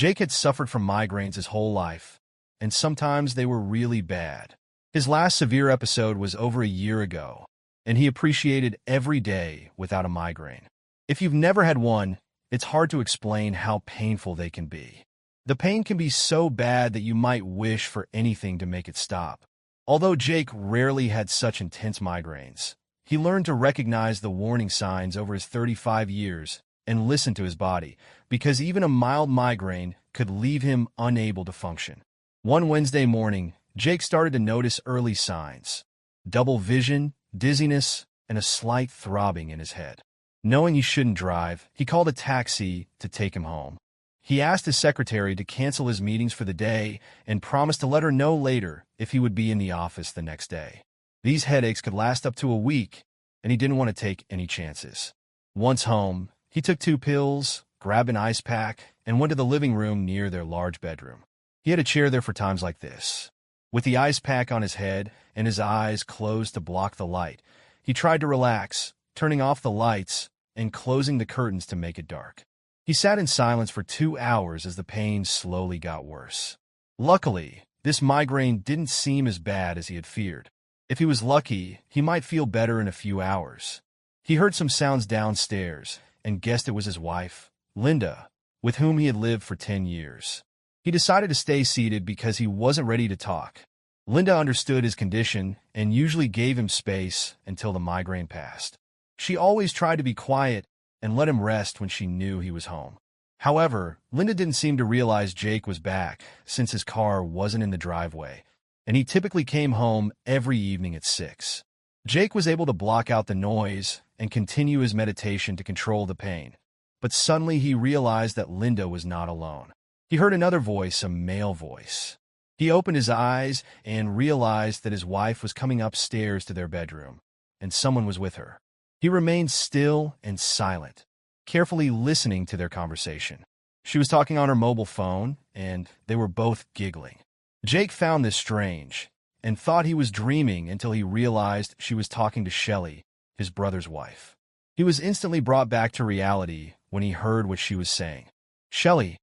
Jake had suffered from migraines his whole life, and sometimes they were really bad. His last severe episode was over a year ago, and he appreciated every day without a migraine. If you've never had one, it's hard to explain how painful they can be. The pain can be so bad that you might wish for anything to make it stop. Although Jake rarely had such intense migraines, he learned to recognize the warning signs over his 35 years and listen to his body, because even a mild migraine could leave him unable to function. One Wednesday morning, Jake started to notice early signs: double vision, dizziness, and a slight throbbing in his head. Knowing he shouldn't drive, he called a taxi to take him home. He asked his secretary to cancel his meetings for the day and promised to let her know later if he would be in the office the next day. These headaches could last up to a week, and he didn't want to take any chances. Once home, he took 2 pills, grabbed an ice pack, and went to the living room near their large bedroom. He had a chair there for times like this. With the ice pack on his head and his eyes closed to block the light, he tried to relax, turning off the lights and closing the curtains to make it dark. He sat in silence for 2 hours as the pain slowly got worse. Luckily, this migraine didn't seem as bad as he had feared. If he was lucky, he might feel better in a few hours. He heard some sounds downstairs and guessed it was his wife, Linda, with whom he had lived for 10 years. He decided to stay seated because he wasn't ready to talk. Linda understood his condition and usually gave him space until the migraine passed. She always tried to be quiet and let him rest when she knew he was home. However, Linda didn't seem to realize Jake was back since his car wasn't in the driveway, and he typically came home every evening at 6. Jake was able to block out the noise and continue his meditation to control the pain, but suddenly he realized that Linda was not alone. He heard another voice, a male voice. He opened his eyes and realized that his wife was coming upstairs to their bedroom, and someone was with her. He remained still and silent, carefully listening to their conversation. She was talking on her mobile phone, and they were both giggling. Jake found this strange and thought he was dreaming until he realized she was talking to Sheila, his brother's wife. He was instantly brought back to reality when he heard what she was saying. "Sheila,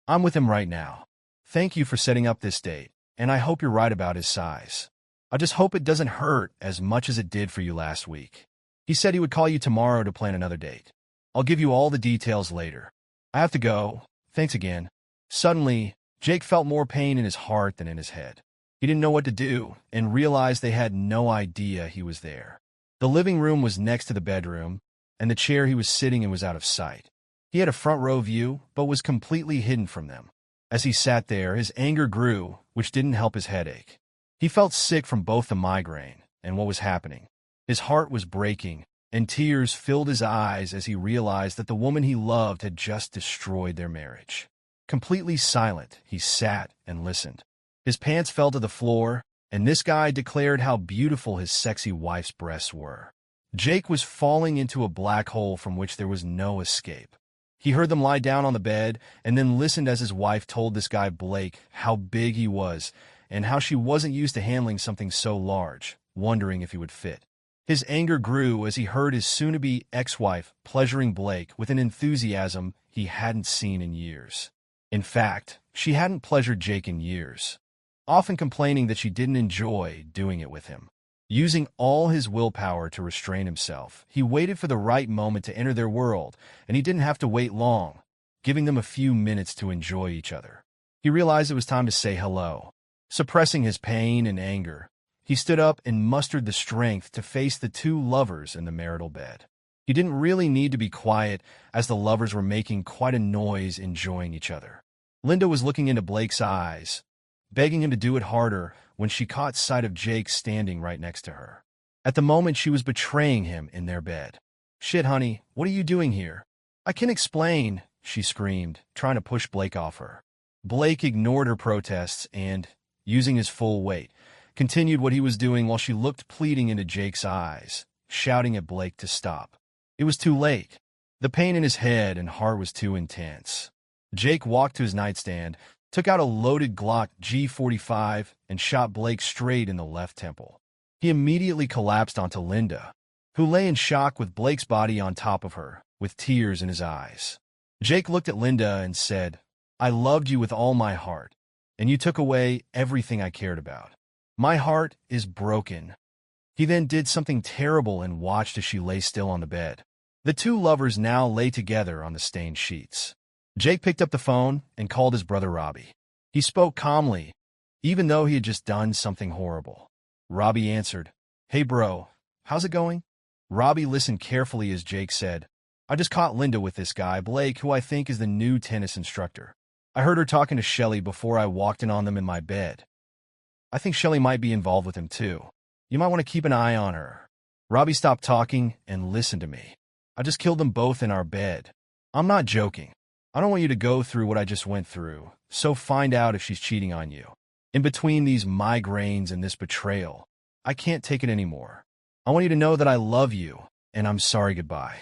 I'm with him right now. Thank you for setting up this date, and I hope you're right about his size. I just hope it doesn't hurt as much as it did for you last week. He said he would call you tomorrow to plan another date. I'll give you all the details later. I have to go. Thanks again." Suddenly, Jake felt more pain in his heart than in his head. He didn't know what to do and realized they had no idea he was there. The living room was next to the bedroom, and the chair he was sitting in was out of sight. He had a front row view, but was completely hidden from them. As he sat there, his anger grew, which didn't help his headache. He felt sick from both the migraine and what was happening. His heart was breaking, and tears filled his eyes as he realized that the woman he loved had just destroyed their marriage. Completely silent, he sat and listened. His pants fell to the floor, and this guy declared how beautiful his sexy wife's breasts were. Jake was falling into a black hole from which there was no escape. He heard them lie down on the bed and then listened as his wife told this guy Blake how big he was and how she wasn't used to handling something so large, wondering if he would fit. His anger grew as he heard his soon-to-be ex-wife pleasuring Blake with an enthusiasm he hadn't seen in years. In fact, she hadn't pleasured Jake in years, often complaining that she didn't enjoy doing it with him. Using all his willpower to restrain himself, he waited for the right moment to enter their world, and he didn't have to wait long, giving them a few minutes to enjoy each other. He realized it was time to say hello. Suppressing his pain and anger, he stood up and mustered the strength to face the 2 lovers in the marital bed. He didn't really need to be quiet, as the lovers were making quite a noise enjoying each other. Linda was looking into Blake's eyes, begging him to do it harder when she caught sight of Jake standing right next to her. At the moment, she was betraying him in their bed. "Shit, honey, what are you doing here?" "I can explain," she screamed, trying to push Blake off her. Blake ignored her protests and, using his full weight, continued what he was doing while she looked pleading into Jake's eyes, shouting at Blake to stop. It was too late. The pain in his head and heart was too intense. Jake walked to his nightstand, took out a loaded Glock G45, and shot Blake straight in the left temple. He immediately collapsed onto Linda, who lay in shock with Blake's body on top of her, with tears in his eyes. Jake looked at Linda and said, I loved you with all my heart, and you took away everything I cared about. My heart is broken." He then did something terrible and watched as she lay still on the bed. The two lovers now lay together on the stained sheets. Jake picked up the phone and called his brother Robbie. He spoke calmly, even though he had just done something horrible. Robbie answered, "Hey bro, how's it going?" Robbie listened carefully as Jake said, "I just caught Linda with this guy, Blake, who I think is the new tennis instructor. I heard her talking to Shelly before I walked in on them in my bed. I think Shelly might be involved with him too. You might want to keep an eye on her." Robbie stopped talking and listened to me. "I just killed them both in our bed. I'm not joking. I don't want you to go through what I just went through, so find out if she's cheating on you. In between these migraines and this betrayal, I can't take it anymore. I want you to know that I love you, and I'm sorry goodbye."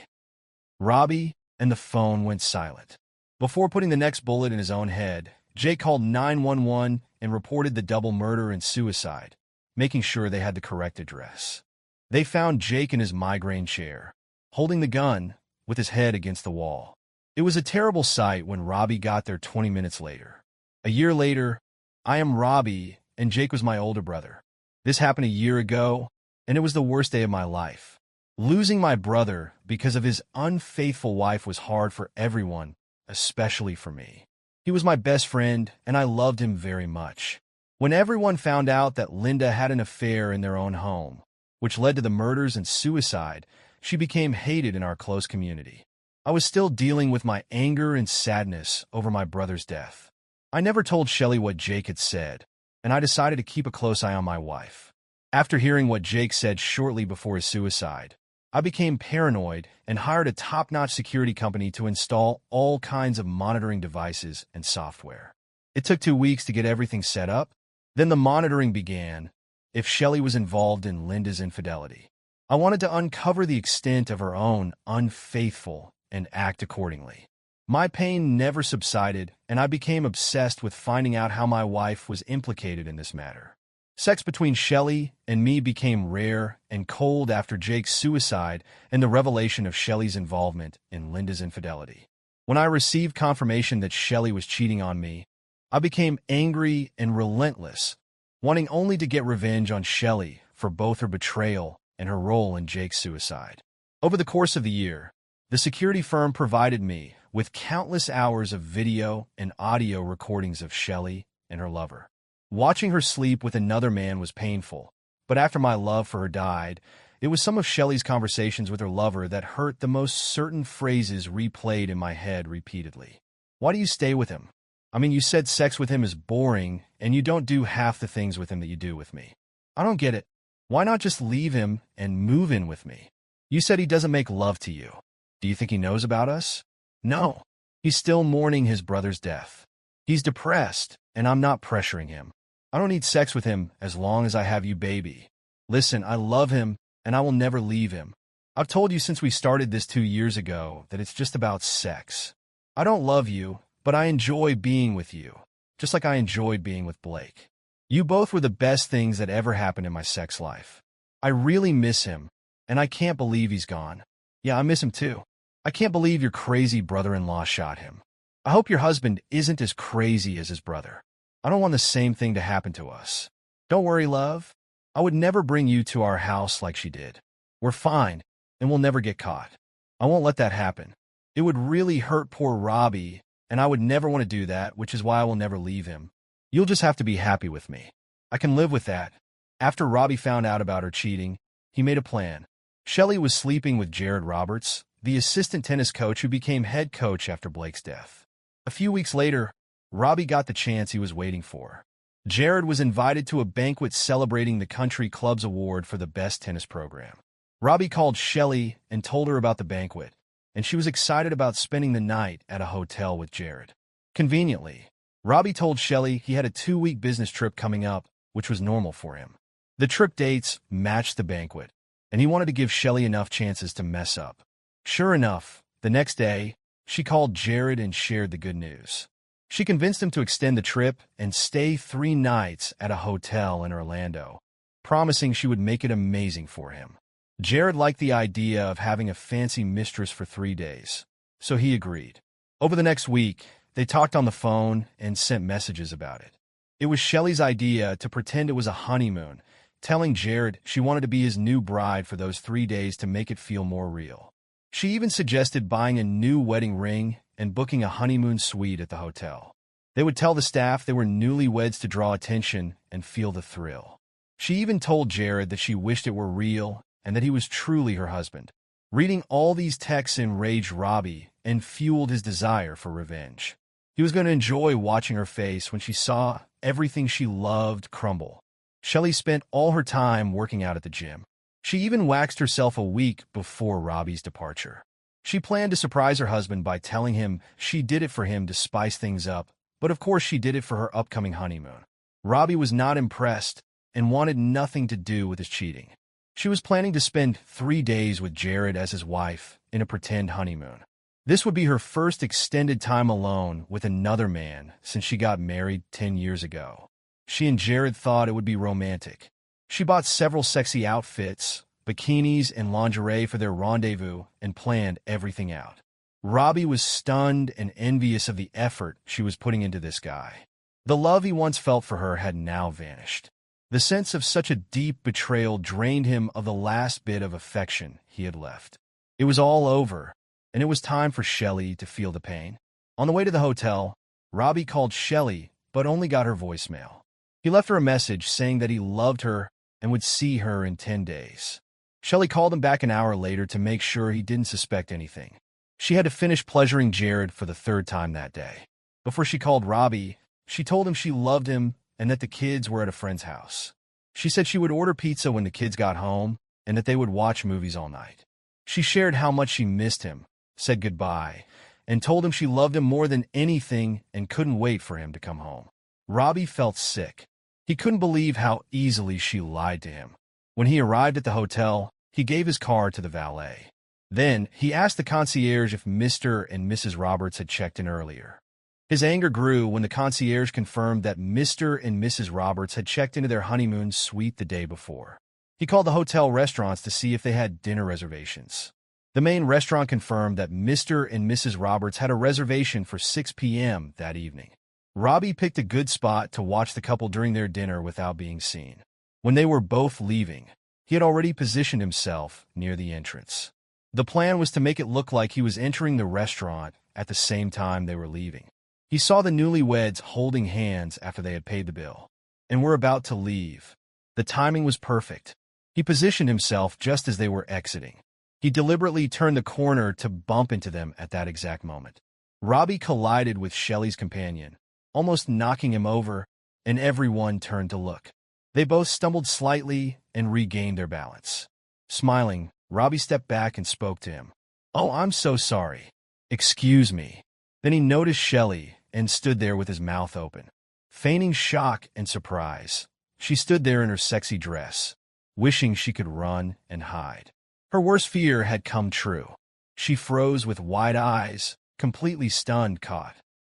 Robbie and the phone went silent. Before putting the next bullet in his own head, Jake called 911 and reported the double murder and suicide, making sure they had the correct address. They found Jake in his migraine chair, holding the gun with his head against the wall. It was a terrible sight when Robbie got there 20 minutes later. A year later, I am Robbie, and Jake was my older brother. This happened a year ago, and it was the worst day of my life. Losing my brother because of his unfaithful wife was hard for everyone, especially for me. He was my best friend, and I loved him very much. When everyone found out that Linda had an affair in their own home, which led to the murders and suicide, she became hated in our close community. I was still dealing with my anger and sadness over my brother's death. I never told Shelly what Jake had said, and I decided to keep a close eye on my wife. After hearing what Jake said shortly before his suicide, I became paranoid and hired a top-notch security company to install all kinds of monitoring devices and software. It took 2 weeks to get everything set up. Then the monitoring began if Shelly was involved in Linda's infidelity. I wanted to uncover the extent of her own unfaithful and act accordingly. My pain never subsided, and I became obsessed with finding out how my wife was implicated in this matter. Sex between Shelly and me became rare and cold after Jake's suicide and the revelation of Shelly's involvement in Linda's infidelity. When I received confirmation that Shelly was cheating on me, I became angry and relentless, wanting only to get revenge on Shelly for both her betrayal and her role in Jake's suicide. Over the course of the year, the security firm provided me with countless hours of video and audio recordings of Shelly and her lover. Watching her sleep with another man was painful, but after my love for her died, it was some of Shelly's conversations with her lover that hurt. The most certain phrases replayed in my head repeatedly. "Why do you stay with him? I mean, you said sex with him is boring, and you don't do half the things with him that you do with me. I don't get it. Why not just leave him and move in with me? You said he doesn't make love to you. Do you think he knows about us? No. He's still mourning his brother's death. He's depressed, and I'm not pressuring him. I don't need sex with him as long as I have you, baby. Listen, I love him, and I will never leave him. I've told you since we started this 2 years ago that it's just about sex. I don't love you, but I enjoy being with you, just like I enjoyed being with Blake. You both were the best things that ever happened in my sex life. I really miss him, and I can't believe he's gone. Yeah, I miss him too. I can't believe your crazy brother-in-law shot him. I hope your husband isn't as crazy as his brother. I don't want the same thing to happen to us. Don't worry, love. I would never bring you to our house like she did. We're fine, and we'll never get caught. I won't let that happen. It would really hurt poor Robbie, and I would never want to do that, which is why I will never leave him. You'll just have to be happy with me. I can live with that." After Robbie found out about her cheating, he made a plan. Shelly was sleeping with Jared Roberts, the assistant tennis coach who became head coach after Blake's death. A few weeks later, Robbie got the chance he was waiting for. Jared was invited to a banquet celebrating the country club's award for the best tennis program. Robbie called Shelly and told her about the banquet, and she was excited about spending the night at a hotel with Jared. Conveniently, Robbie told Shelly he had a 2-week business trip coming up, which was normal for him. The trip dates matched the banquet, and he wanted to give Shelly enough chances to mess up. Sure enough, the next day, she called Jared and shared the good news. She convinced him to extend the trip and stay 3 nights at a hotel in Orlando, promising she would make it amazing for him. Jared liked the idea of having a fancy mistress for 3 days, so he agreed. Over the next week, They talked on the phone and sent messages about it. It was Shelley's idea to pretend it was a honeymoon, telling Jared she wanted to be his new bride for those 3 days to make it feel more real. She even suggested buying a new wedding ring and booking a honeymoon suite at the hotel. They would tell the staff they were newlyweds to draw attention and feel the thrill. She even told Jared that she wished it were real and that he was truly her husband. Reading all these texts enraged Robbie and fueled his desire for revenge. He was going to enjoy watching her face when she saw everything she loved crumble. Shelley spent all her time working out at the gym. She even waxed herself a week before Robbie's departure. She planned to surprise her husband by telling him she did it for him to spice things up, but of course she did it for her upcoming honeymoon. Robbie was not impressed and wanted nothing to do with his cheating. She was planning to spend 3 days with Jared as his wife in a pretend honeymoon. This would be her first extended time alone with another man since she got married 10 years ago. She and Jared thought it would be romantic. She bought several sexy outfits, bikinis, and lingerie for their rendezvous and planned everything out. Robbie was stunned and envious of the effort she was putting into this guy. The love he once felt for her had now vanished. The sense of such a deep betrayal drained him of the last bit of affection he had left. It was all over, and it was time for Shelley to feel the pain. On the way to the hotel, Robbie called Shelley, but only got her voicemail. He left her a message saying that he loved her and would see her in 10 days. Shelley called him back an hour later to make sure he didn't suspect anything. She had to finish pleasuring Jared for the 3rd time that day. Before she called Robbie, she told him she loved him and that the kids were at a friend's house. She said she would order pizza when the kids got home and that they would watch movies all night. She shared how much she missed him, said goodbye, and told him she loved him more than anything and couldn't wait for him to come home. Robbie felt sick. He couldn't believe how easily she lied to him. When he arrived at the hotel, he gave his car to the valet. Then, he asked the concierge if Mr. and Mrs. Roberts had checked in earlier. His anger grew when the concierge confirmed that Mr. and Mrs. Roberts had checked into their honeymoon suite the day before. He called the hotel restaurants to see if they had dinner reservations. The main restaurant confirmed that Mr. and Mrs. Roberts had a reservation for 6 p.m. that evening. Robbie picked a good spot to watch the couple during their dinner without being seen. When they were both leaving, he had already positioned himself near the entrance. The plan was to make it look like he was entering the restaurant at the same time they were leaving. He saw the newlyweds holding hands after they had paid the bill, and were about to leave. The timing was perfect. He positioned himself just as they were exiting. He deliberately turned the corner to bump into them at that exact moment. Robbie collided with Shelley's companion, almost knocking him over, and everyone turned to look. They both stumbled slightly and regained their balance. Smiling, Robbie stepped back and spoke to him. "Oh, I'm so sorry. Excuse me." Then he noticed Shelley and stood there with his mouth open. Feigning shock and surprise, she stood there in her sexy dress, wishing she could run and hide. Her worst fear had come true. She froze with wide eyes, completely stunned.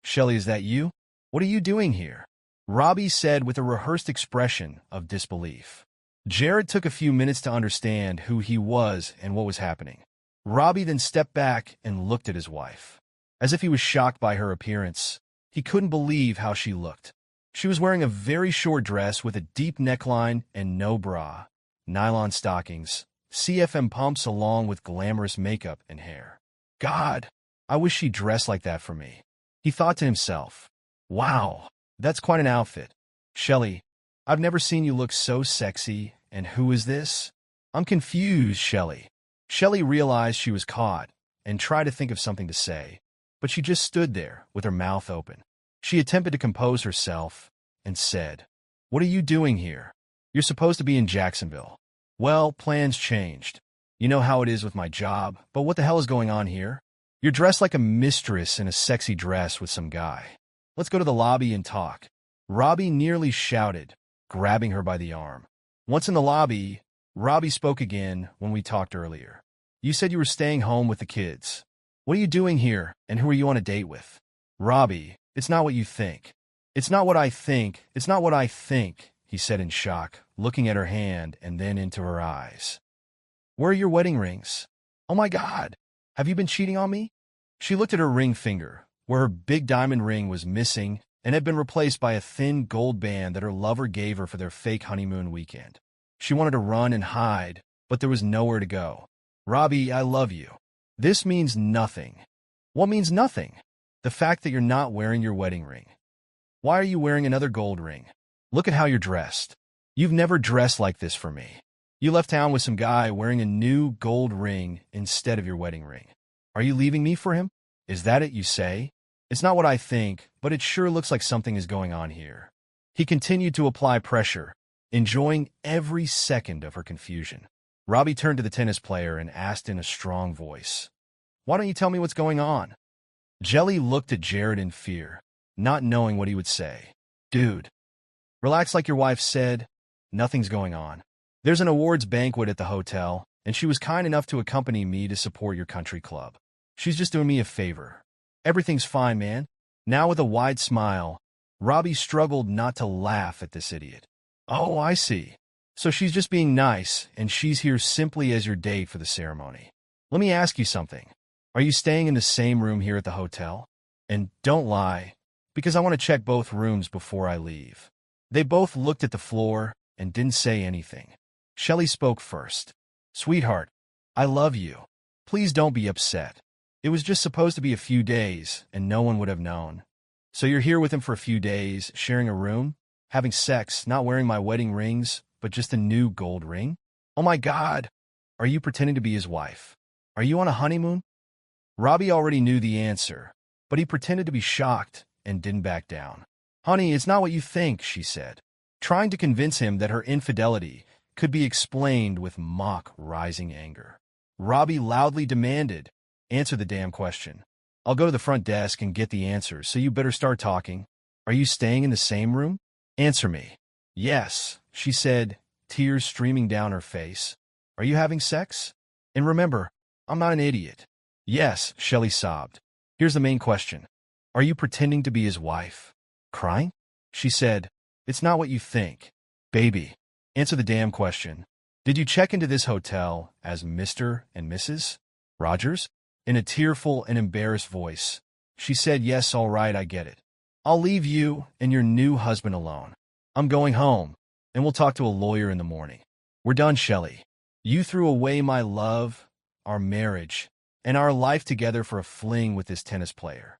"Shelley, is that you? What are you doing here?" Robbie said with a rehearsed expression of disbelief. Jared took a few minutes to understand who he was and what was happening. Robbie then stepped back and looked at his wife. As if he was shocked by her appearance, he couldn't believe how she looked. She was wearing a very short dress with a deep neckline and no bra, nylon stockings, CFM pumps along with glamorous makeup and hair. God, I wish she dressed like that for me. He thought to himself, wow, that's quite an outfit. Shelley, I've never seen you look so sexy, and who is this? I'm confused, Shelley. Shelley realized she was caught and tried to think of something to say, but she just stood there with her mouth open. She attempted to compose herself and said, "What are you doing here? You're supposed to be in Jacksonville." "Well, plans changed. You know how it is with my job, but what the hell is going on here? You're dressed like a mistress in a sexy dress with some guy. Let's go to the lobby and talk." Robbie nearly shouted, grabbing her by the arm. Once in the lobby, Robbie spoke again when we talked earlier. "You said you were staying home with the kids. What are you doing here, and who are you on a date with?" "Robbie, it's not what you think." "It's not what I think. It's not what I think," he said in shock, looking at her hand and then into her eyes. "Where are your wedding rings? Oh my God, have you been cheating on me?" She looked at her ring finger, where her big diamond ring was missing and had been replaced by a thin gold band that her lover gave her for their fake honeymoon weekend. She wanted to run and hide, but there was nowhere to go. Robbie, I love you. This means nothing. What means nothing? The fact that you're not wearing your wedding ring. Why are you wearing another gold ring? Look at how you're dressed. You've never dressed like this for me. You left town with some guy wearing a new gold ring instead of your wedding ring. Are you leaving me for him? Is that it you say? It's not what I think, but it sure looks like something is going on here. He continued to apply pressure, enjoying every second of her confusion. Robbie turned to the tennis player and asked in a strong voice, "Why don't you tell me what's going on?" Jelly looked at Jared in fear, not knowing what he would say. "Dude, relax like your wife said. Nothing's going on. There's an awards banquet at the hotel, and she was kind enough to accompany me to support your country club. She's just doing me a favor. Everything's fine, man." Now with a wide smile, Robbie struggled not to laugh at this idiot. "Oh, I see. So she's just being nice, and she's here simply as your date for the ceremony. Let me ask you something. Are you staying in the same room here at the hotel? And don't lie, because I want to check both rooms before I leave." They both looked at the floor and didn't say anything. Shelley spoke first. "Sweetheart, I love you. Please don't be upset. It was just supposed to be a few days, and no one would have known. So you're here with him for a few days, sharing a room, having sex, not wearing my wedding rings, but just a new gold ring? Oh my God! Are you pretending to be his wife? Are you on a honeymoon?" Robbie already knew the answer, but he pretended to be shocked and didn't back down. "Honey, it's not what you think," she said, trying to convince him that her infidelity could be explained with mock rising anger. Robbie loudly demanded, "Answer the damn question. I'll go to the front desk and get the answers, so you better start talking. Are you staying in the same room? Answer me." "Yes," she said, tears streaming down her face. "Are you having sex? And remember, I'm not an idiot." "Yes," Shelley sobbed. "Here's the main question. Are you pretending to be his wife?" "Crying?" She said, "It's not what you think. Baby, answer the damn question. Did you check into this hotel as Mr. and Mrs. Rogers?" In a tearful and embarrassed voice, she said, "Yes, all right, I get it. I'll leave you and your new husband alone. I'm going home, and we'll talk to a lawyer in the morning. We're done, Shelley. You threw away my love, our marriage, and our life together for a fling with this tennis player.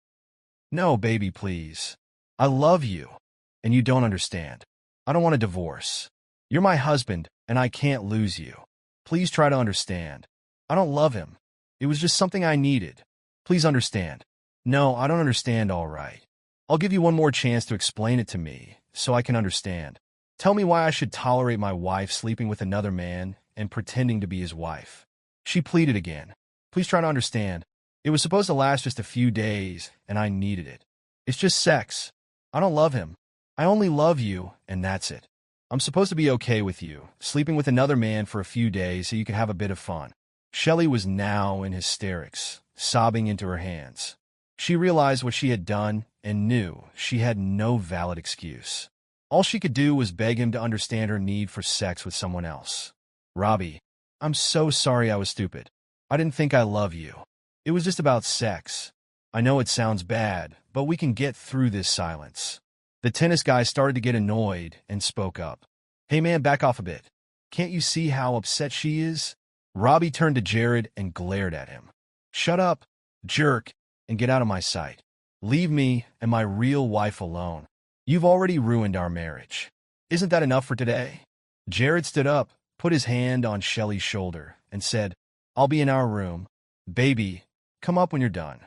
No, baby, please. I love you, and you don't understand. I don't want a divorce. You're my husband, and I can't lose you. Please try to understand. I don't love him. It was just something I needed. Please understand." "No, I don't understand, all right. I'll give you one more chance to explain it to me, so I can understand. Tell me why I should tolerate my wife sleeping with another man and pretending to be his wife." She pleaded again. "Please try to understand. It was supposed to last just a few days, and I needed it. It's just sex. I don't love him. I only love you, and that's it. I'm supposed to be okay with you, sleeping with another man for a few days so you can have a bit of fun." Shelley was now in hysterics, sobbing into her hands. She realized what she had done and knew she had no valid excuse. All she could do was beg him to understand her need for sex with someone else. "Robbie, I'm so sorry I was stupid. I didn't think I love you. It was just about sex. I know it sounds bad, but we can get through this silence." The tennis guy started to get annoyed and spoke up. "Hey man, back off a bit. Can't you see how upset she is?" Robbie turned to Jared and glared at him. "Shut up, jerk, and get out of my sight. Leave me and my real wife alone. You've already ruined our marriage. Isn't that enough for today?" Jared stood up, put his hand on Shelley's shoulder, and said, "I'll be in our room. Baby, come up when you're done."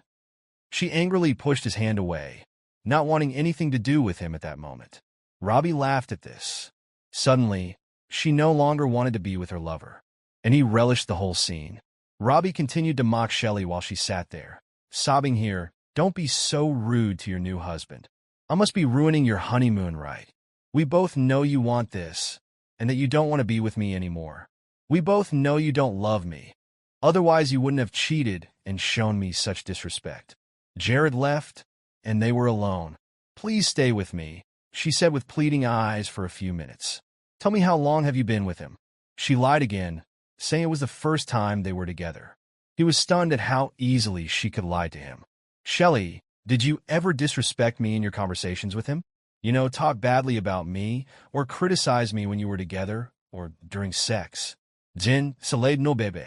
She angrily pushed his hand away, not wanting anything to do with him at that moment. Robbie laughed at this. Suddenly, she no longer wanted to be with her lover, and he relished the whole scene. Robbie continued to mock Shelley while she sat there, sobbing here, "Don't be so rude to your new husband. I must be ruining your honeymoon, right? We both know you want this, and that you don't want to be with me anymore. We both know you don't love me. Otherwise, you wouldn't have cheated and shown me such disrespect." Jared left, and they were alone. "Please stay with me," she said with pleading eyes for a few minutes. "Tell me, how long have you been with him?" She lied again, saying it was the first time they were together. He was stunned at how easily she could lie to him. "Shelley, Did you ever disrespect me in your conversations with him? You know, talk badly about me or criticize me when you were together or during sex. Jin, Salade no bebe.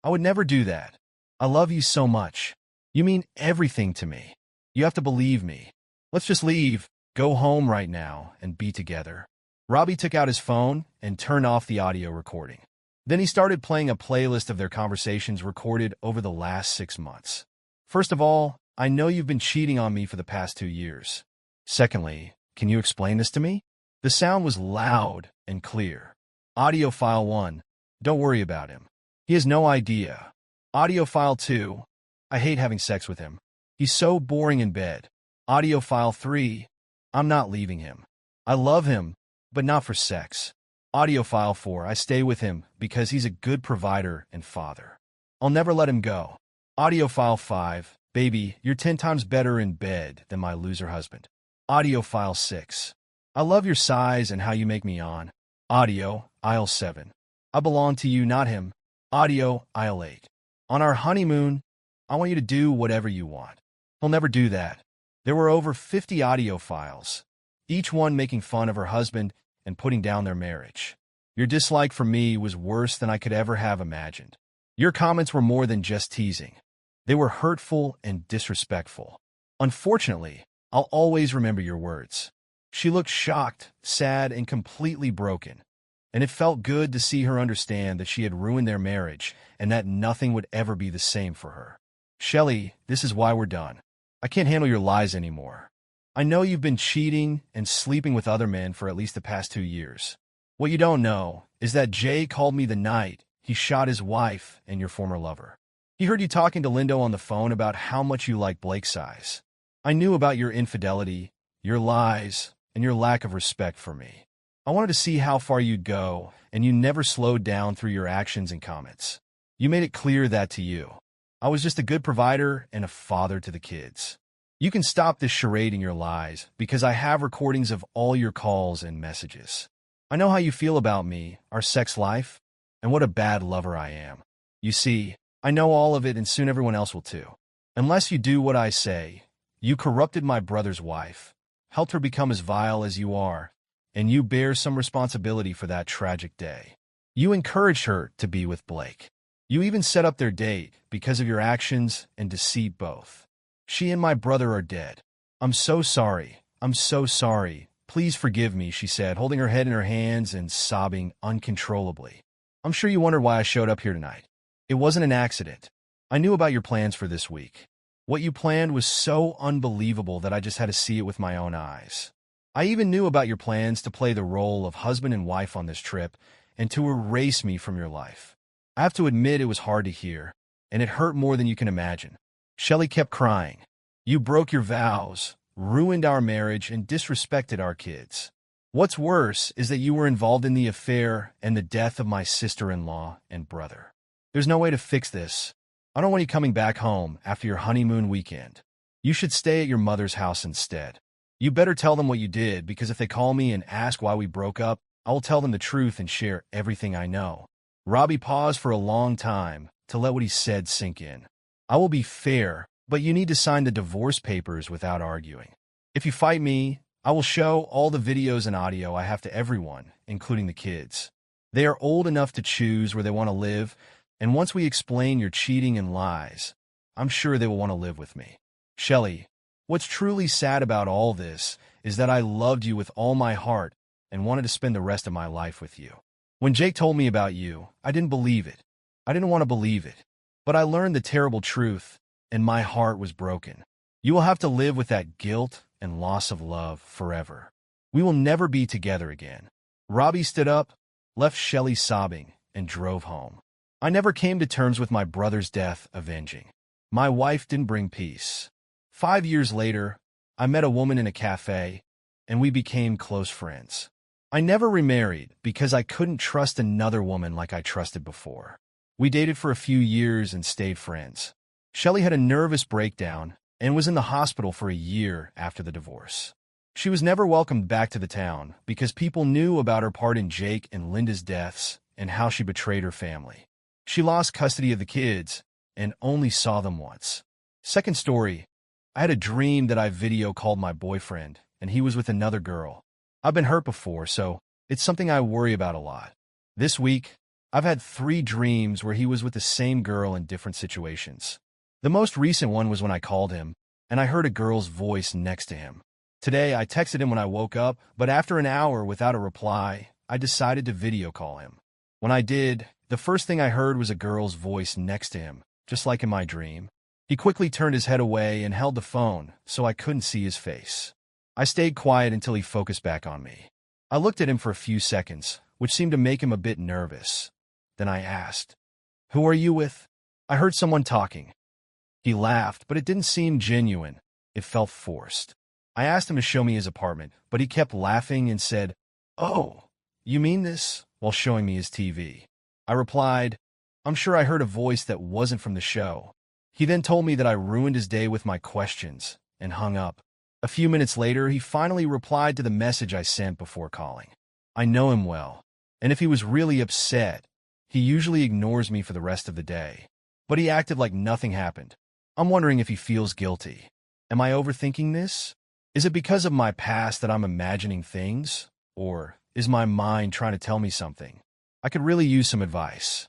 I would never do that. I love you so much. You mean everything to me. You have to believe me. Let's just leave, go home right now, and be together. Robbie took out his phone and turned off the audio recording. Then he started playing a playlist of their conversations recorded over the last 6 months. First of all, I know you've been cheating on me for the past 2 years. Secondly, can you explain this to me? The sound was loud and clear. Audio file 1. Don't worry about him. He has no idea. Audio file 2. I hate having sex with him. He's so boring in bed. Audio file 3. I'm not leaving him. I love him, but not for sex. Audio file 4. I stay with him because he's a good provider and father. I'll never let him go. Audio file 5. Baby, you're 10 times better in bed than my loser husband. Audio file 6. I love your size and how you make me on. Audio, aisle 7. I belong to you, not him. Audio, aisle 8. On our honeymoon, I want you to do whatever you want. He'll never do that. There were over 50 audio files, each one making fun of her husband and putting down their marriage. Your dislike for me was worse than I could ever have imagined. Your comments were more than just teasing. They were hurtful and disrespectful. Unfortunately, I'll always remember your words. She looked shocked, sad, and completely broken, and it felt good to see her understand that she had ruined their marriage and that nothing would ever be the same for her. Shelly, this is why we're done. I can't handle your lies anymore. I know you've been cheating and sleeping with other men for at least the past 2 years. What you don't know is that Jay called me the night he shot his wife and your former lover. He heard you talking to Lindo on the phone about how much you like Blake's size. I knew about your infidelity, your lies, and your lack of respect for me. I wanted to see how far you'd go, and you never slowed down through your actions and comments. You made it clear that to you. I was just a good provider and a father to the kids. You can stop this charade and your lies, because I have recordings of all your calls and messages. I know how you feel about me, our sex life, and what a bad lover I am. You see, I know all of it, and soon everyone else will too. Unless you do what I say, you corrupted my brother's wife, helped her become as vile as you are, and you bear some responsibility for that tragic day. You encouraged her to be with Blake. You even set up their date because of your actions and deceit both. She and my brother are dead. I'm so sorry. I'm so sorry. Please forgive me, she said, holding her head in her hands and sobbing uncontrollably. I'm sure you wondered why I showed up here tonight. It wasn't an accident. I knew about your plans for this week. What you planned was so unbelievable that I just had to see it with my own eyes. I even knew about your plans to play the role of husband and wife on this trip and to erase me from your life. I have to admit it was hard to hear, and it hurt more than you can imagine. Shelley kept crying. You broke your vows, ruined our marriage, and disrespected our kids. What's worse is that you were involved in the affair and the death of my sister-in-law and brother. There's no way to fix this. I don't want you coming back home after your honeymoon weekend. You should stay at your mother's house instead. You better tell them what you did, because if they call me and ask why we broke up, I will tell them the truth and share everything I know. Robbie paused for a long time to let what he said sink in. I will be fair, but you need to sign the divorce papers without arguing. If you fight me, I will show all the videos and audio I have to everyone, including the kids. They are old enough to choose where they want to live, and once we explain your cheating and lies, I'm sure they will want to live with me. Shelley, what's truly sad about all this is that I loved you with all my heart and wanted to spend the rest of my life with you. When Jake told me about you, I didn't believe it. I didn't want to believe it. But I learned the terrible truth, and my heart was broken. You will have to live with that guilt and loss of love forever. We will never be together again. Robbie stood up, left Shelley sobbing, and drove home. I never came to terms with my brother's death avenging. My wife didn't bring peace. 5 years later, I met a woman in a cafe, and we became close friends. I never remarried because I couldn't trust another woman like I trusted before. We dated for a few years and stayed friends. Shelley had a nervous breakdown and was in the hospital for a year after the divorce. She was never welcomed back to the town because people knew about her part in Jake and Linda's deaths and how she betrayed her family. She lost custody of the kids and only saw them once. Second story, I had a dream that I video called my boyfriend, and he was with another girl. I've been hurt before, so it's something I worry about a lot. This week, I've had 3 dreams where he was with the same girl in different situations. The most recent one was when I called him, and I heard a girl's voice next to him. Today, I texted him when I woke up, but after an hour without a reply, I decided to video call him. When I did, the first thing I heard was a girl's voice next to him, just like in my dream. He quickly turned his head away and held the phone, so I couldn't see his face. I stayed quiet until he focused back on me. I looked at him for a few seconds, which seemed to make him a bit nervous. Then I asked, "Who are you with?" I heard someone talking. He laughed, but it didn't seem genuine. It felt forced. I asked him to show me his apartment, but he kept laughing and said, "Oh, you mean this?" while showing me his TV. I replied, "I'm sure I heard a voice that wasn't from the show." He then told me that I ruined his day with my questions and hung up. A few minutes later, he finally replied to the message I sent before calling. I know him well, and if he was really upset, he usually ignores me for the rest of the day. But he acted like nothing happened. I'm wondering if he feels guilty. Am I overthinking this? Is it because of my past that I'm imagining things? Or is my mind trying to tell me something? I could really use some advice.